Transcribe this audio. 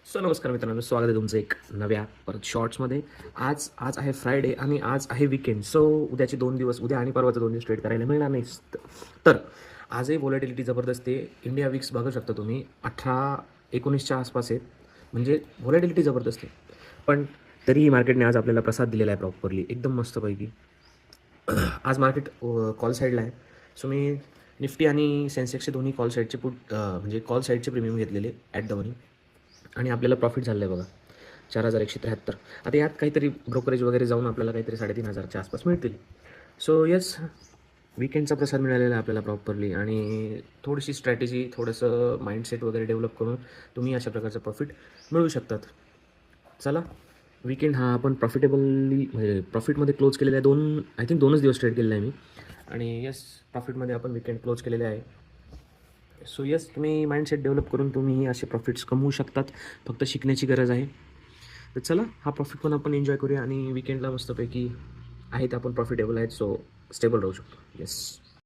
So नमस्कार मित्रांनो, स्वागत आहे तुमचं एक नव्या परत शॉर्ट्समध्ये. आज आज आहे फ्रायडे आणि आज आहे वीकेंड. सो उद्याचे 2 दिवस, उद्या आणि परवाचे 2 दिवस ट्रेड करायला मिळणार नाही. तर आजही व्हॉलेटिलिटी जबरदस्त आहे. इंडिया विक्स बघू शकता तुम्ही 18-19च्या आसपास आहेत. म्हणजे व्हॉलेटिलिटी जबरदस्त आहे. पण तरीही मार्केटने आज आपल्याला प्रसाद दिलेला आहे प्रॉपरली, एकदम मस्तपैकी. आज मार्केट कॉल साईडला आहे. सो मी निफ्टी आणि सेन्सेक्सचे दोन्ही कॉल साईडचे म्हणजे कॉल साईडचे प्रीमियम घेतलेले ॲट द मनी आणि आपल्याला प्रॉफिट झालं आहे बघा 4173. आता यात काहीतरी ब्रोकरेज वगैरे जाऊन आपल्याला काहीतरी 3500च्या आसपास मिळतील. सो येस, वीकेंडचा प्रसाद मिळालेला आहे आपल्याला प्रॉपरली आणि थोडीशी स्ट्रॅटेजी, थोडंसं माइंडसेट वगैरे डेव्हलप करून तुम्ही अशा प्रकारचं प्रॉफिट मिळवू शकतात. चला, वीकेंड हा आपण प्रॉफिटेबली म्हणजे प्रॉफिटमध्ये क्लोज केलेला आहे. आय थिंक 2च दिवस ट्रेड केलेला आहे मी आणि येस, प्रॉफिटमध्ये आपण वीकेंड क्लोज केलेले आहे. सो येस, तुम्ही माइंडसेट डेव्हलप करून तुम्ही असे प्रॉफिट्स कमवू शकतात. फक्त शिकण्याची गरज आहे. तर चला, हा प्रॉफिट पण आपण एन्जॉय करूया आणि वीकेंडला मस्तपैकी आहेत आपण प्रॉफिटेबल आहेत. सो स्टेबल राहू शकतो. येस.